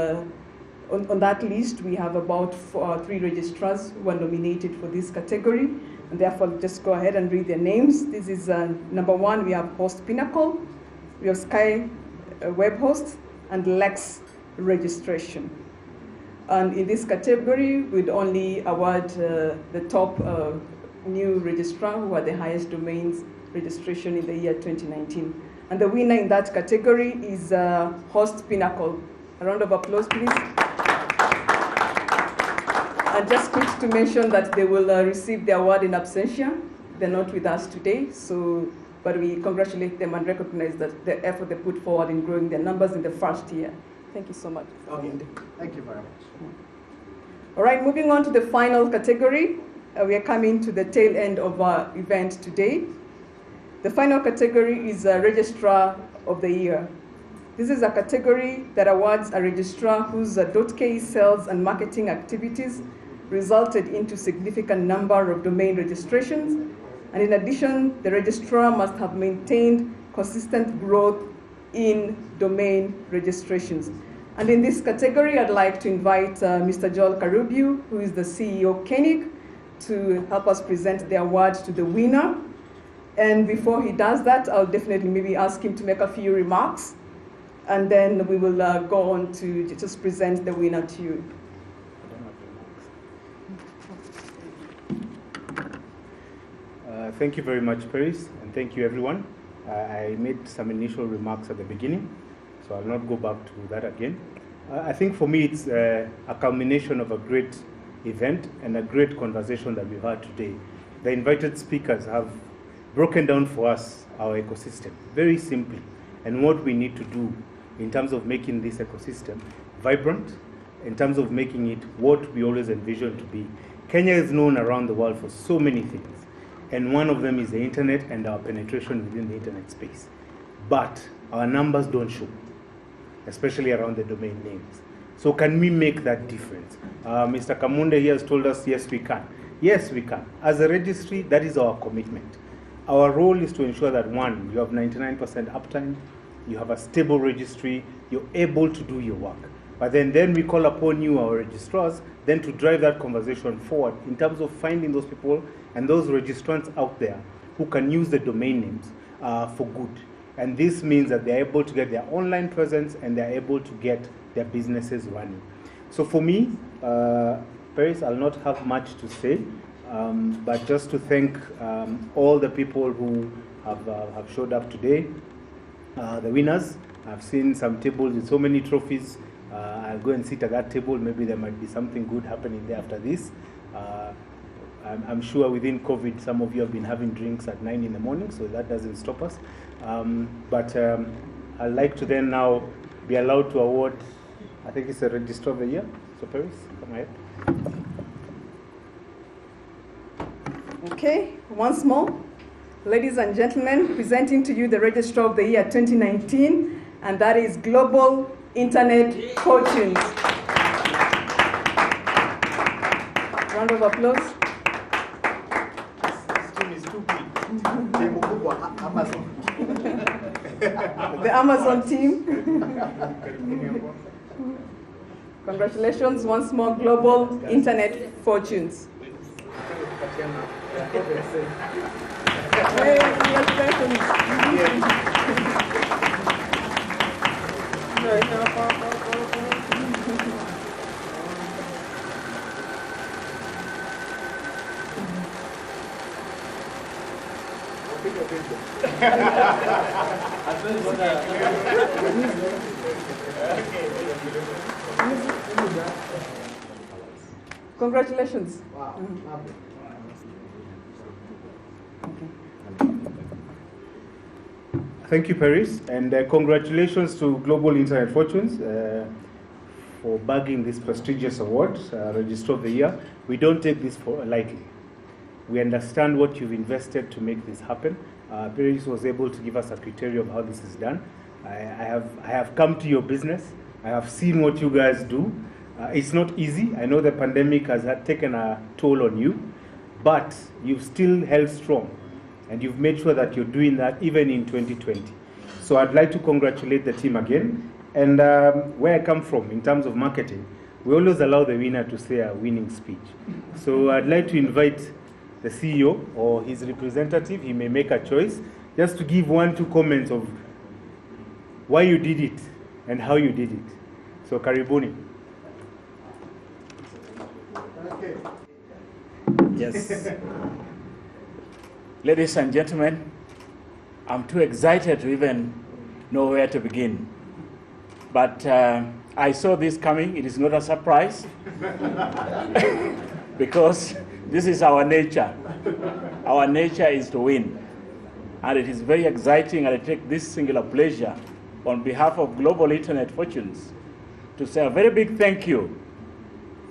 D: on that list, we have about 3 registrars who are nominated for this category. And therefore, just go ahead and read their names. This is number 1, we have Host Pinnacle, we have Sky Web Host, and Lex Registration. And in this category, we'd only award the top new registrar who had the highest domains registration in the year 2019. And the winner in that category is Host Pinnacle. A round of applause, please. And just quick to mention that they will receive the award in absentia. They're not with us today, but we congratulate them and recognize that the effort they put forward in growing their numbers in the first year. Thank you so much.
H: Okay. Thank you very much.
D: All right, moving on to the final category. We are coming to the tail end of our event today. The final category is Registrar of the Year. This is a category that awards a registrar whose .ke sales and marketing activities resulted into significant number of domain registrations. And in addition, the registrar must have maintained consistent growth in domain registrations. And in this category, I'd like to invite Mr. Joel Karubiu, who is the CEO Kenig, to help us present the award to the winner. And before he does that, I'll definitely maybe ask him to make a few remarks, and then we will go on to just present the winner to you.
J: Thank you very much, Paris, and thank you, everyone. I made some initial remarks at the beginning, so I'll not go back to that again. I think for me, it's a culmination of a great event and a great conversation that we've had today. The invited speakers have broken down for us our ecosystem very simply, and what we need to do in terms of making this ecosystem vibrant, in terms of making it what we always envisioned to be. Kenya is known around the world for so many things, and one of them is the internet and our penetration within the internet space. But our numbers don't show, especially around the domain names. So can we make that difference? Mr. Kamunde here has told us, yes, we can. Yes, we can. As a registry, that is our commitment. Our role is to ensure that, 1, you have 99% uptime, you have a stable registry, you're able to do your work. But then we call upon you, our registrars, then to drive that conversation forward in terms of finding those people and those registrants out there who can use the domain names for good. And this means that they're able to get their online presence and they're able to get their businesses running. So for me, Paris, I'll not have much to say, but just to thank all the people who have showed up today. The winners, I've seen some tables with so many trophies. I'll go and sit at that table. Maybe there might be something good happening there after this. I'm sure within COVID, some of you have been having drinks at 9 in the morning, so that doesn't stop us. But I'd like to then now be allowed to award, I think it's a Registrar of the Year. So Paris, come ahead.
D: Okay, once more. Ladies and gentlemen, presenting to you the Registrar of the Year 2019, and that is Global Internet Fortunes. Round of applause.
H: This team is too big. Amazon.
D: The Amazon team. Congratulations once more, Global Internet Fortunes. Hey, congratulations. Congratulations.
H: Wow.
J: Thank you, Paris, and congratulations to Global Internet Fortunes for bagging this prestigious award, Registrar of the Year. We don't take this lightly. We understand what you've invested to make this happen. Paris was able to give us a criteria of how this is done. I have come to your business. I have seen what you guys do. It's not easy. I know the pandemic has taken a toll on you, but you've still held strong, and you've made sure that you're doing that even in 2020. So I'd like to congratulate the team again. And where I come from in terms of marketing, we always allow the winner to say a winning speech. So I'd like to invite the CEO or his representative, he may make a choice, just to give 1-2 comments of why you did it and how you did it. So karibuni.
I: Okay.
K: Yes. Ladies and gentlemen, I'm too excited to even know where to begin. But I saw this coming. It is not a surprise because this is our nature. Our nature is to win. And it is very exciting, and I take this singular pleasure on behalf of Global Internet Fortunes to say a very big thank you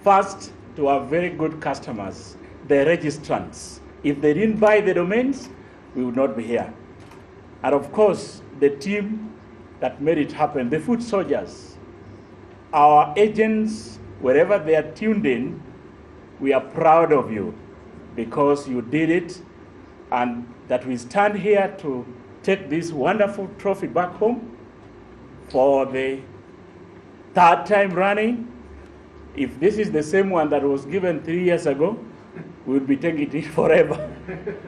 K: first to our very good customers, the registrants. If they didn't buy the domains, we would not be here. And of course, the team that made it happen, the foot soldiers, our agents, wherever they are tuned in, we are proud of you because you did it, and that we stand here to take this wonderful trophy back home for the 3rd time running. If this is the same one that was given 3 years ago, we will be taking it forever.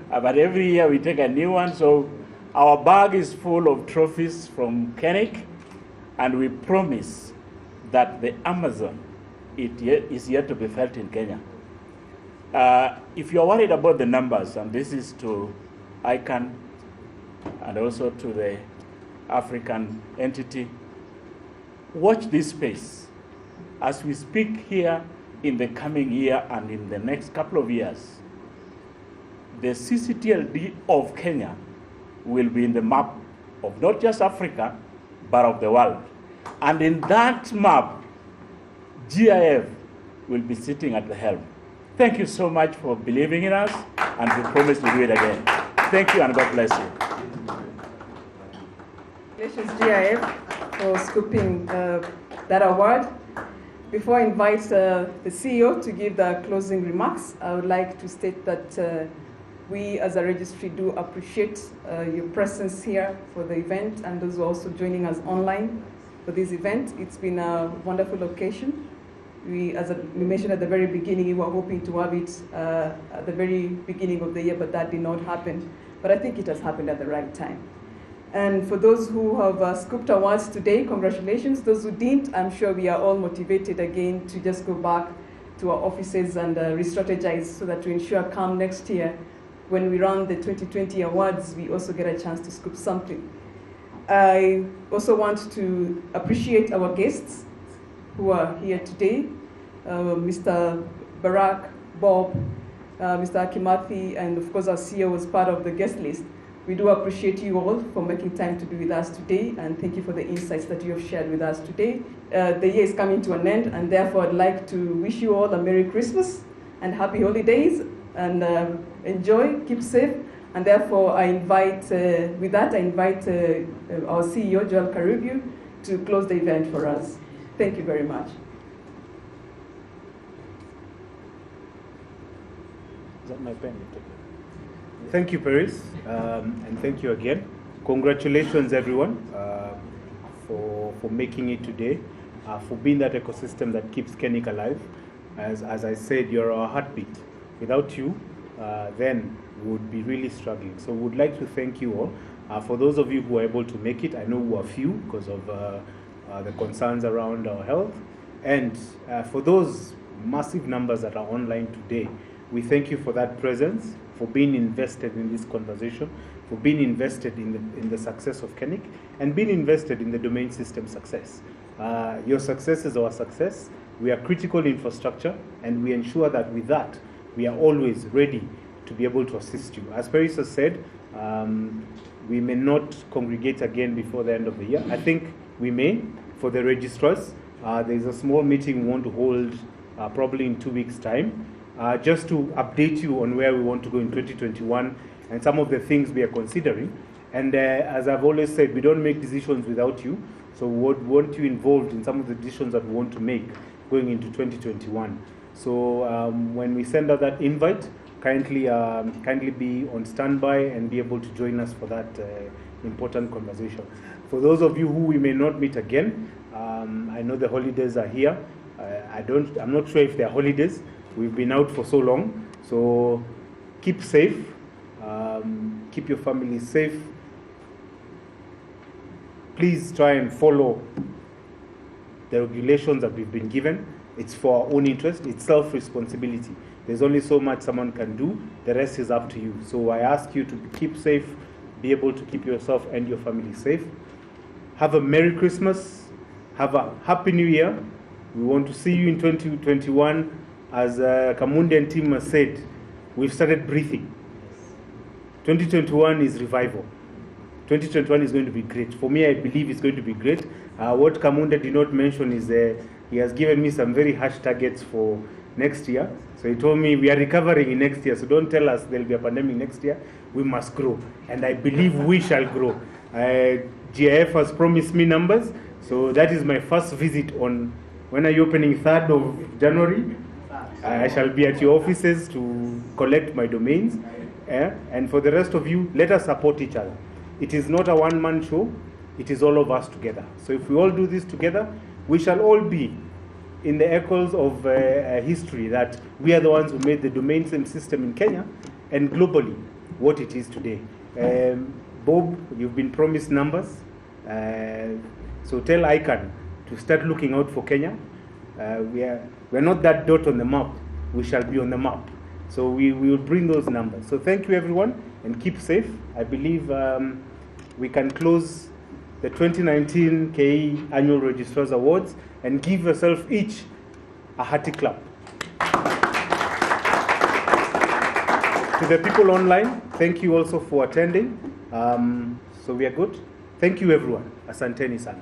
K: But every year we take a new one. So our bag is full of trophies from Kennick, and we promise that the Amazon is yet to be felt in Kenya. If you're worried about the numbers, and this is to ICANN and also to the African entity, watch this space. As we speak here, in the coming year and in the next couple of years, the CCTLD of Kenya will be in the map of not just Africa, but of the world. And in that map, GIF will be sitting at the helm. Thank you so much for believing in us, and we promise to do it again. Thank you, and God bless you.
D: Congratulations, GIF, for scooping that award. Before I invite the CEO to give the closing remarks, I would like to state that we as a registry do appreciate your presence here for the event, and those who are also joining us online for this event. It's been a wonderful occasion. As we mentioned at the very beginning, we were hoping to have it at the very beginning of the year, but that did not happen. But I think it has happened at the right time. And for those who have scooped awards today, congratulations. Those who didn't, I'm sure we are all motivated again to just go back to our offices and re-strategize so that to ensure come next year, when we run the 2020 awards, we also get a chance to scoop something. I also want to appreciate our guests who are here today, Mr. Barack, Bob, Mr. Akimathi, and of course our CEO was part of the guest list. We do appreciate you all for making time to be with us today, and thank you for the insights that you have shared with us today. The year is coming to an end, and therefore I'd like to wish you all a Merry Christmas and Happy Holidays, and enjoy, keep safe, and therefore I invite, with that, I invite our CEO, Joel Karibou, to close the event for us. Thank you very much.
J: Is that my pen? Thank you, Paris, and thank you again. Congratulations, everyone, for making it today, for being that ecosystem that keeps Kennick alive. As I said, you're our heartbeat. Without you, then we would be really struggling. So we would like to thank you all. For those of you who are able to make it, I know we are few because of the concerns around our health. And for those massive numbers that are online today, we thank you for that presence, for being invested in this conversation, for being invested in the success of Kennick, and being invested in the domain system success. Your success is our success. We are critical infrastructure, and we ensure that with that, we are always ready to be able to assist you. As Paris has said, we may not congregate again before the end of the year. I think we may. For the registrars, there's a small meeting we want to hold probably in 2 weeks' time, just to update you on where we want to go in 2021 and some of the things we are considering. And as I've always said, we don't make decisions without you, so we would want you involved in some of the decisions that we want to make going into 2021. So when we send out that invite, kindly be on standby and be able to join us for that important conversation. For those of you who we may not meet again, I know the holidays are here. I'm not sure if they're holidays. We've been out for so long, so keep safe. Keep your family safe. Please try and follow the regulations that we've been given. It's for our own interest. It's self-responsibility. There's only so much someone can do. The rest is up to you. So I ask you to keep safe, be able to keep yourself and your family safe. Have a Merry Christmas. Have a Happy New Year. We want to see you in 2021. As Kamundi and team has said, we've started breathing. 2021 is revival. 2021 is going to be great. For me, I believe it's going to be great. What Kamundi did not mention is he has given me some very harsh targets for next year. So he told me we are recovering in next year, so don't tell us there will be a pandemic next year. We must grow, and I believe we shall grow. GIF has promised me numbers, so that is my first visit on, when are you opening, 3rd of January? I shall be at your offices to collect my domains. And for the rest of you, let us support each other. It is not a one-man show, it is all of us together. So if we all do this together, we shall all be in the echoes of history that we are the ones who made the domain name system in Kenya and globally what it is today. Bob, you've been promised numbers. So tell ICANN to start looking out for Kenya. We're not that dot on the map. We shall be on the map. So we will bring those numbers. So thank you, everyone, and keep safe. I believe we can close the 2019 KE Annual Registrars Awards and give yourself each a hearty clap. To the people online, thank you also for attending. So we are good. Thank you, everyone. Asanteni sana.